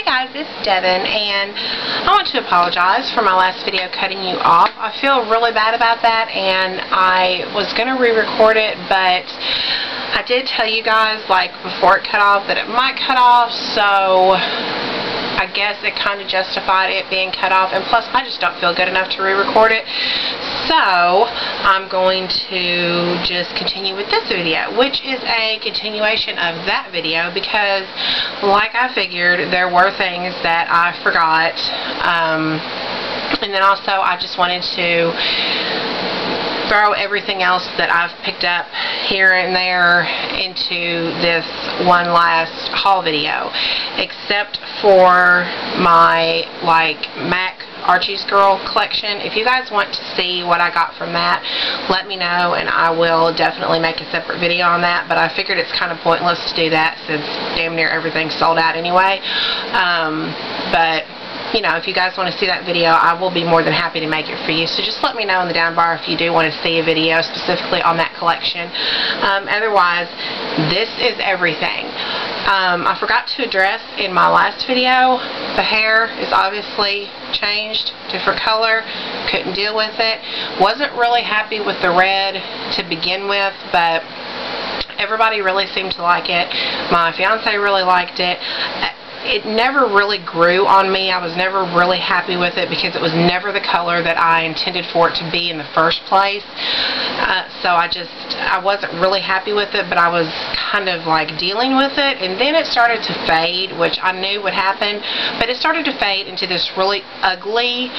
guys, it's Devin, and I want to apologize for my last video cutting you off. I feel really bad about that, and I was going to re-record it, but I did tell you guys, like, before it cut off that it might cut off, so I guess it kind of justified it being cut off, and plus I just don't feel good enough to re-record it. So I'm going to just continue with this video, which is a continuation of that video, because like I figured, there were things that I forgot, and then also I just wanted to throw everything else that I've picked up here and there into this one last haul video, except for my MAC Archie's Girl collection. If you guys want to see what I got from that, let me know, and I will definitely make a separate video on that, but I figured it's kind of pointless to do that since damn near everything's sold out anyway. But you know, if you guys want to see that video, I will be more than happy to make it for you. So just let me know in the down bar if you do want to see a video specifically on that collection. Otherwise, this is everything. I forgot to address in my last video, the hair is obviously changed, different color, couldn't deal with it. Wasn't really happy with the red to begin with, but everybody really seemed to like it. My fiance really liked it. It never really grew on me. I was never really happy with it because it was never the color that I intended for it to be in the first place. So I wasn't really happy with it, but I was kind of like dealing with it, and then it started to fade, which I knew would happen, but it started to fade into this really ugly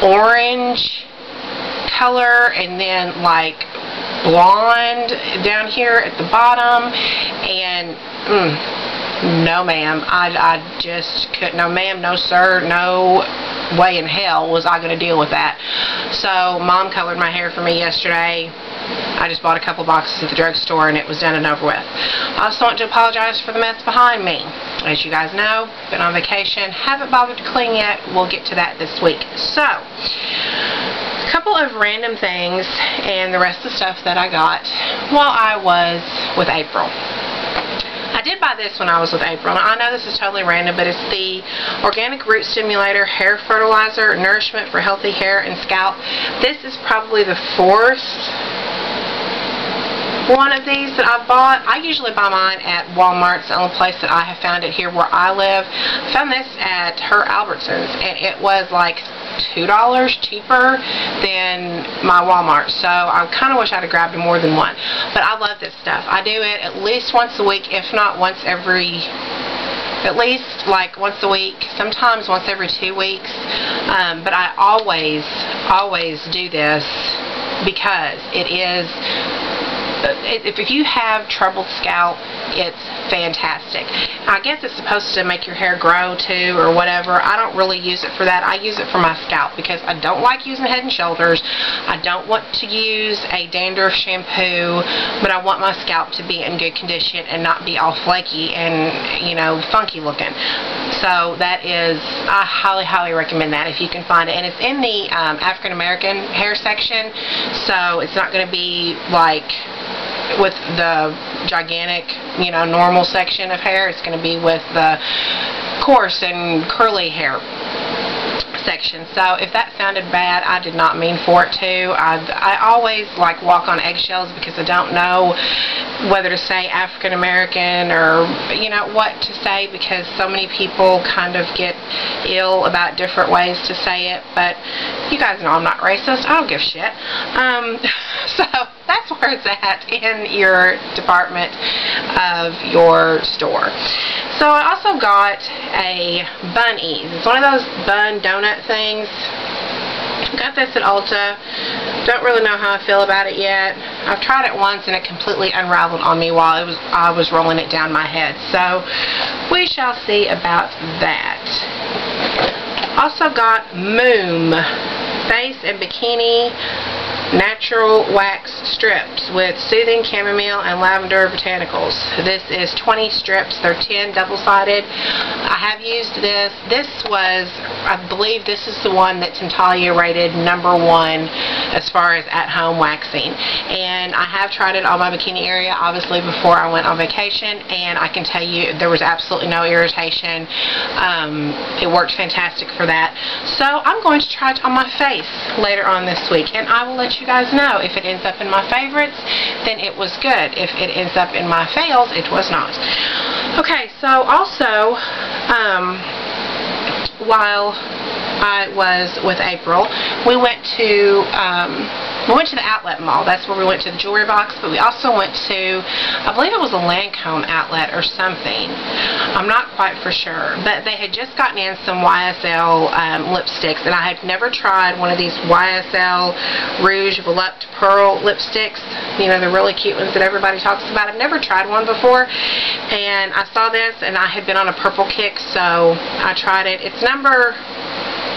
orange color, and then like blonde down here at the bottom, and no ma'am, I just couldn't. No ma'am, no sir, no way in hell was I going to deal with that. So Mom colored my hair for me yesterday. I just bought a couple boxes at the drugstore, and it was done and over with. I also want to apologize for the mess behind me. As you guys know, been on vacation, haven't bothered to clean yet. We'll get to that this week. So, a couple of random things and the rest of the stuff that I got while I was with April. I did buy this when I was with April, and I know this is totally random, but it's the Organic Root Stimulator Hair Fertilizer Nourishment for Healthy Hair and Scalp. This is probably the fourth one of these that I've bought. I usually buy mine at Walmart. It's the only place that I have found it here where I live. I found this at her Albertsons, and it was like $2 cheaper than my Walmart, so I kind of wish I'd have grabbed more than one. But I love this stuff. I do it at least once a week, if not once every, at least like once a week, sometimes once every 2 weeks. But I always do this because it is, if you have troubled scalp, it's fantastic. I guess it's supposed to make your hair grow too or whatever. I don't really use it for that. I use it for my scalp because I don't like using Head and Shoulders. I don't want to use a dandruff shampoo, but I want my scalp to be in good condition and not be all flaky and, you know, funky looking. So that is, I highly recommend that if you can find it. And it's in the African American hair section, so it's not going to be like with the gigantic, you know, normal section of hair. It's going to be with the coarse and curly hair section. So if that sounded bad, I did not mean for it to. I always like walk on eggshells because I don't know whether to say African American or, you know, what to say, because so many people kind of get ill about different ways to say it. But you guys know I'm not racist. I don't give a shit. So that's where it's at in your department of your store. So I also got a Bun Ease. It's one of those bun donut things. Got this at Ulta. Don't really know how I feel about it yet. I've tried it once and it completely unraveled on me while I was rolling it down my head. So we shall see about that. Also got Moom Face and Bikini natural wax strips with soothing chamomile and lavender botanicals. This is 20 strips. They're 10 double-sided. I have used this. This was, I believe this is the one that Tentalia rated #1 as far as at-home waxing. And I have tried it on my bikini area, obviously, before I went on vacation, and I can tell you there was absolutely no irritation. It worked fantastic for that. So I'm going to try it on my face later on this week, and I will let you guys know. If it ends up in my favorites, then it was good. If it ends up in my fails, it was not. Okay, so also, while I was with April, we went to the outlet mall. That's where we went to the jewelry box, but we also went to, I believe it was a Lancome outlet or something. I'm not quite for sure, but they had just gotten in some YSL lipsticks, and I had never tried one of these YSL Rouge Volupte Pearl lipsticks. You know, the really cute ones that everybody talks about. I've never tried one before, and I saw this, and I had been on a purple kick, so I tried it. It's number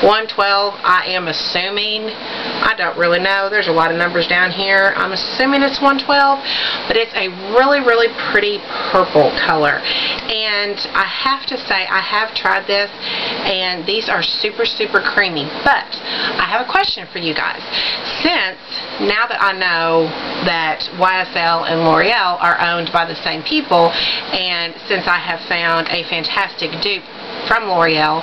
112, I am assuming. I don't really know. There's a lot of numbers down here. I'm assuming it's 112, but it's a really, really pretty purple color. And I have to say, I have tried this, and these are super, super creamy. But I have a question for you guys. Since now that I know that YSL and L'Oreal are owned by the same people, and since I have found a fantastic dupe from L'Oreal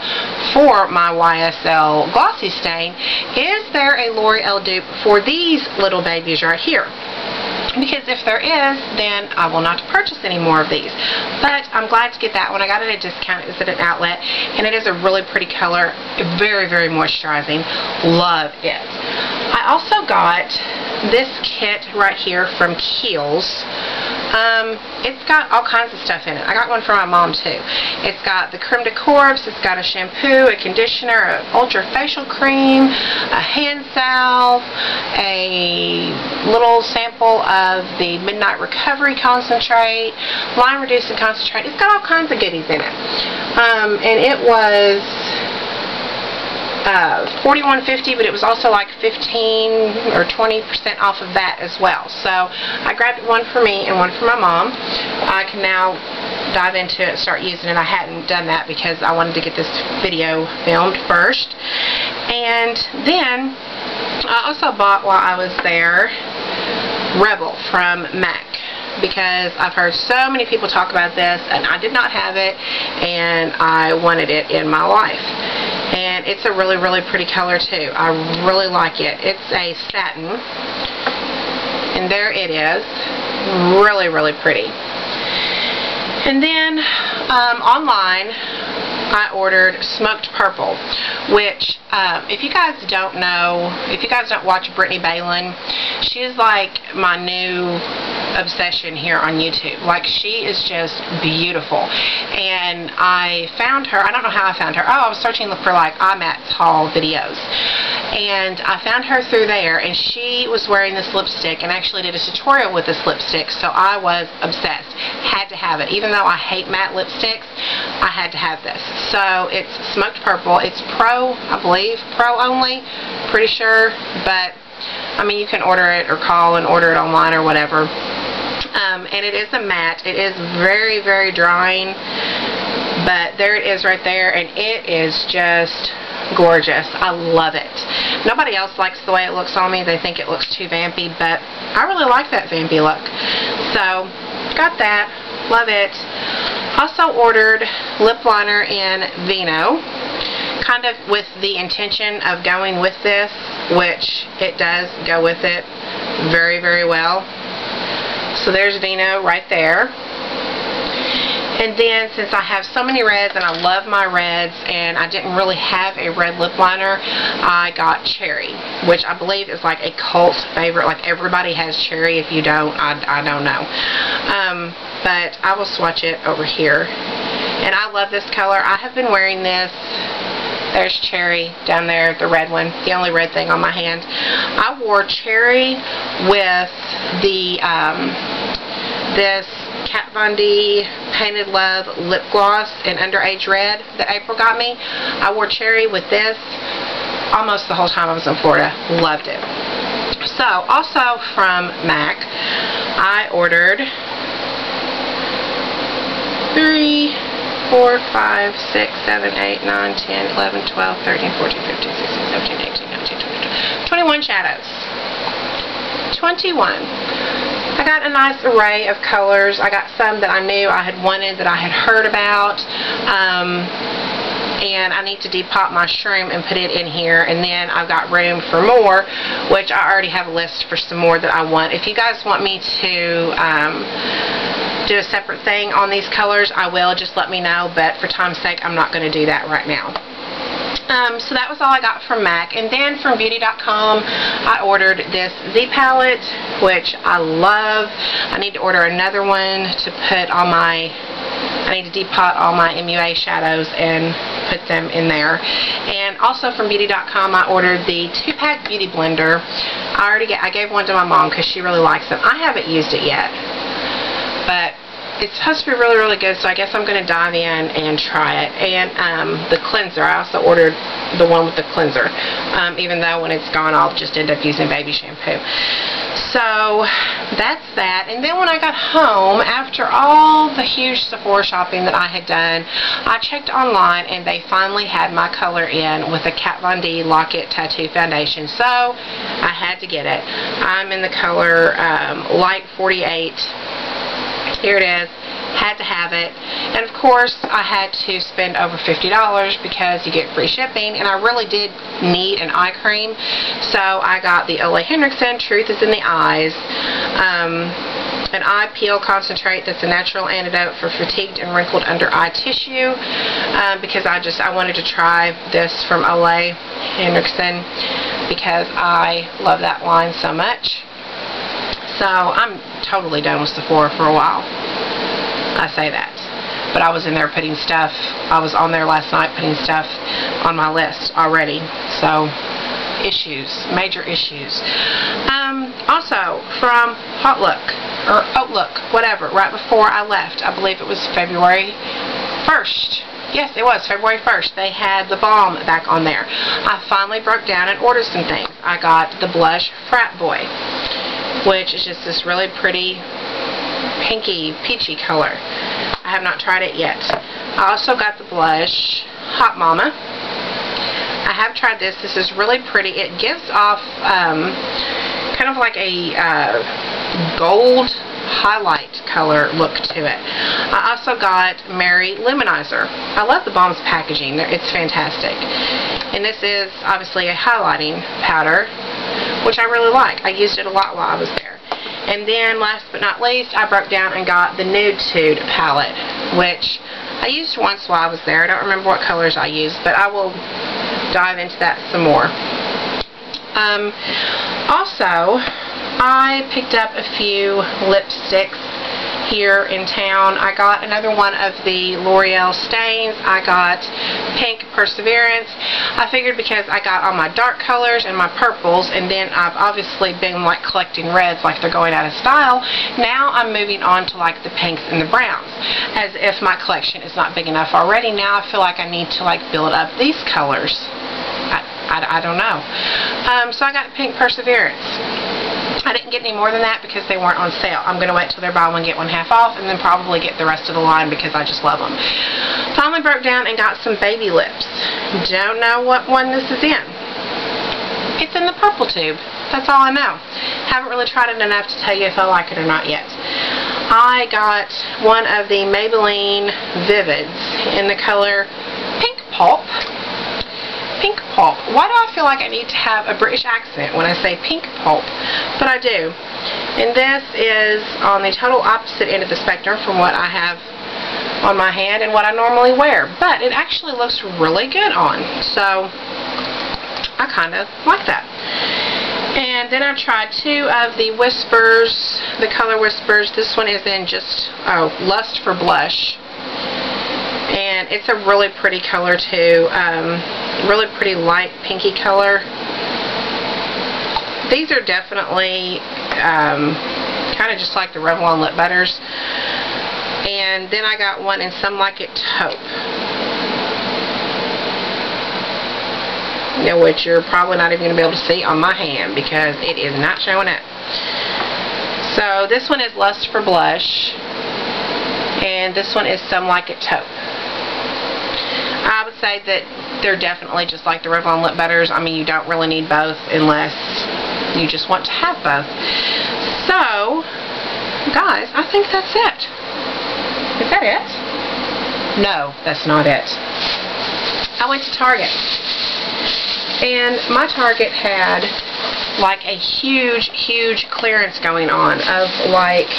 for my YSL Glossy Stain, is there a L'Oreal dupe for these little babies right here? Because if there is, then I will not purchase any more of these. But I'm glad to get that one. I got it at a discount. It's at an outlet, and it is a really pretty color. Very, very moisturizing. Love it. I also got this kit right here from Kiehl's. It's got all kinds of stuff in it. I got one for my mom too. It's got the creme de corpse, it's got a shampoo, a conditioner, an ultra facial cream, a hand salve, a little sample of the Midnight Recovery Concentrate, line reducing concentrate. It's got all kinds of goodies in it. And it was $41.50, but it was also like 15 or 20% off of that as well. So I grabbed one for me and one for my mom. I can now dive into it and start using it. I hadn't done that because I wanted to get this video filmed first. And then I also bought, while I was there, Rebel from MAC, because I've heard so many people talk about this, and I did not have it, and I wanted it in my life. And it's a really, really pretty color too. I really like it. It's a satin, and there it is. Really, really pretty. And then online, I ordered Smoked Purple, which if you guys don't know, if you guys don't watch Brittany Balin, she's like my new obsession here on YouTube. Like, she is just beautiful. And I found her, I don't know how I found her. Oh, I was searching for like IMAT's haul videos, and I found her through there, and she was wearing this lipstick and actually did a tutorial with this lipstick, so I was obsessed. Had to have it. Even though I hate matte lipsticks, I had to have this. So it's Smoked Purple. It's Pro, I believe, Pro only, pretty sure, but I mean, you can order it or call and order it online or whatever. And it is a matte. It is very, very drying, but there it is right there, and it is just gorgeous. I love it. Nobody else likes the way it looks on me. They think it looks too vampy, but I really like that vampy look. So, got that. Love it. Also ordered lip liner in Vino, kind of with the intention of going with this, which it does go with it very, very well. So there's Vino right there. And then, since I have so many reds, and I love my reds, and I didn't really have a red lip liner, I got Cherry, which I believe is like a cult favorite. Like, everybody has Cherry. If you don't, I don't know. But I will swatch it over here. And I love this color. I have been wearing this. There's Cherry down there, the red one, the only red thing on my hand. I wore Cherry with the this Kat Von D Painted Love lip gloss in Underage Red that April got me. I wore Cherry with this almost the whole time I was in Florida. Loved it. So, also from MAC, I ordered 3, 4, 5, 6, 7, 8, 9, 10, 11, 12, 13, 14, 15, 16, 17, 18, 19, 20, 21 shadows. 21. I got a nice array of colors. I got some that I knew I had wanted, that I had heard about. And I need to depot my shroom and put it in here, and then I've got room for more, which I already have a list for some more that I want. If you guys want me to do a separate thing on these colors, I will. Just let me know, but for time's sake, I'm not going to do that right now. So that was all I got from MAC. And then from beauty.com, I ordered this Z palette, which I love. I need to order another one to put on my, I need to depot all my MUA shadows and put them in there. And also from beauty.com, I ordered the 2-pack beauty blender. I gave one to my mom because she really likes them. I haven't used it yet, but it's supposed to be really, really good, so I guess I'm going to dive in and try it. And the cleanser, I also ordered the one with the cleanser, even though when it's gone, I'll just end up using baby shampoo. So that's that. And then when I got home, after all the huge Sephora shopping that I had done, I checked online, and they finally had my color in with the Kat Von D Lock-It Tattoo Foundation. So I had to get it. I'm in the color Light 48. Here it is. Had to have it. And of course, I had to spend over $50 because you get free shipping, and I really did need an eye cream. So I got the Ole Henriksen Truth is in the Eyes, an eye peel concentrate that's a natural antidote for fatigued and wrinkled under eye tissue, because I wanted to try this from Ole Henriksen because I love that line so much. So I'm totally done with Sephora for a while. I say that. But I was in there putting stuff, I was on there last night putting stuff on my list already. So, issues, major issues. Also, from Outlook, whatever, right before I left, I believe it was February 1st. Yes, it was February 1st. They had the balm back on there. I finally broke down and ordered some things. I got the blush Frat Boy, which is just this really pretty pinky, peachy color. I have not tried it yet. I also got the blush Hot Mama. I have tried this. This is really pretty. It gives off kind of like a gold highlight color look to it. I also got Mary Luminizer. I love the balm's packaging. It's fantastic. And this is obviously a highlighting powder, which I really like. I used it a lot while I was there. And then last but not least, I broke down and got the Nude Tude palette, which I used once while I was there. I don't remember what colors I used, but I will dive into that some more. Also, I picked up a few lipsticks here in town. I got another one of the L'Oreal Stains. I got Pink Perseverance. I figured because I got all my dark colors and my purples, and then I've obviously been like collecting reds like they're going out of style, now I'm moving on to like the pinks and the browns. As if my collection is not big enough already, now I feel like I need to like build up these colors. I don't know. So I got Pink Perseverance. I didn't get any more than that because they weren't on sale. I'm going to wait till they're buy one get one half off, and then probably get the rest of the line because I just love them. Finally broke down and got some baby lips. Don't know what one this is in. It's in the purple tube. That's all I know. Haven't really tried it enough to tell you if I like it or not yet. I got one of the Maybelline Vivids in the color Pink Pulp. Pink Pulp. Why do I feel like I need to have a British accent when I say Pink Pulp? But I do. And this is on the total opposite end of the spectrum from what I have on my hand and what I normally wear. But it actually looks really good on. So, I kind of like that. And then I tried two of the Whispers, the color Whispers. This one is in just, Lust for Blush. And it's a really pretty color too. Really pretty light pinky color. These are definitely kind of just like the Revlon lip butters. And then I got one in Some Like It Taupe. which you're probably not even going to be able to see on my hand because it is not showing up. So this one is Lust for Blush, and this one is Some Like It Taupe. I would say that they're definitely just like the Revlon lip butters. I mean, you don't really need both unless you just want to have both. So, guys, I think that's it. Is that it? No, that's not it. I went to Target, and my Target had like a huge clearance going on of like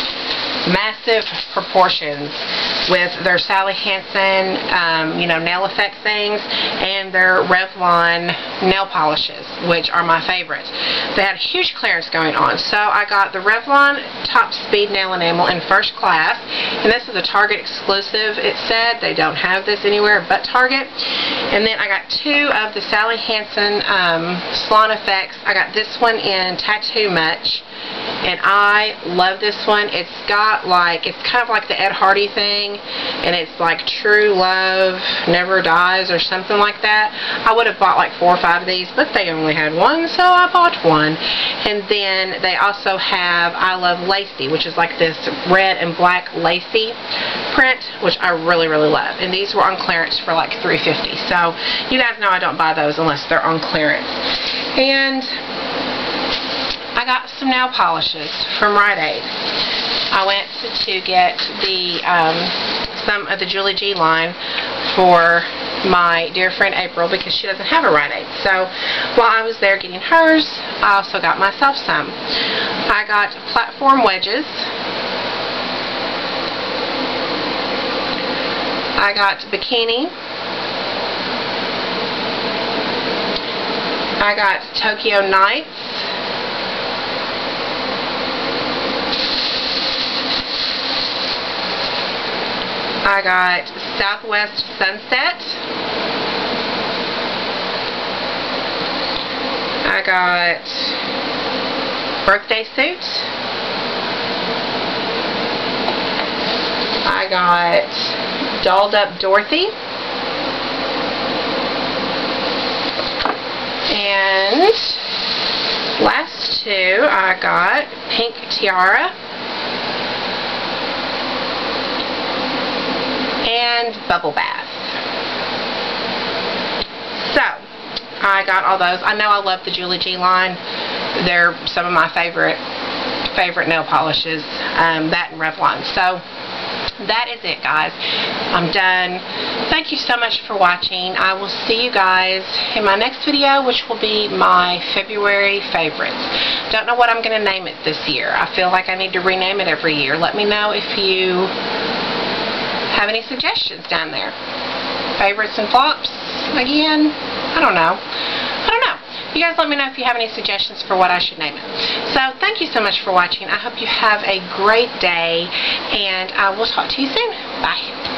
massive proportions with their Sally Hansen nail effect things and their Revlon nail polishes, which are my favorites. They had a huge clearance going on. So I got the Revlon Top Speed Nail Enamel in First Class, and this is a Target exclusive. It said they don't have this anywhere but Target. And then I got two of the Sally Hansen Salon Effects. I got this one in Tattoo Much, and I love this one. It's got like, it's kind of like the Ed Hardy thing, and it's like True Love Never Dies or something like that. I would have bought like 4 or 5 of these, but they only had one, so I bought one. And then they also have I Love Lacy, which is like this red and black lacy print, which I really love. And these were on clearance for like $3.50. So you guys know I don't buy those unless they're on clearance. And I got some nail polishes from Rite Aid. I went to get the some of the Julie G line for my dear friend April because she doesn't have a Rite Aid. So while I was there getting hers, I also got myself some. I got platform wedges. I got bikini. I got Tokyo Nights. I got Southwest Sunset. I got Birthday Suit. I got Dolled Up Dorothy. And last two, I got Pink Tiara and Bubble Bath. So, I got all those. I know I love the Julie G line. They're some of my favorite nail polishes, that and Revlon. So, that is it, guys. I'm done. Thank you so much for watching. I will see you guys in my next video, which will be my February favorites. Don't know what I'm going to name it this year. I feel like I need to rename it every year. Let me know if you have any suggestions down there. Favorites and flops again? I don't know. You guys let me know if you have any suggestions for what I should name it. So thank you so much for watching. I hope you have a great day, and I will talk to you soon. Bye.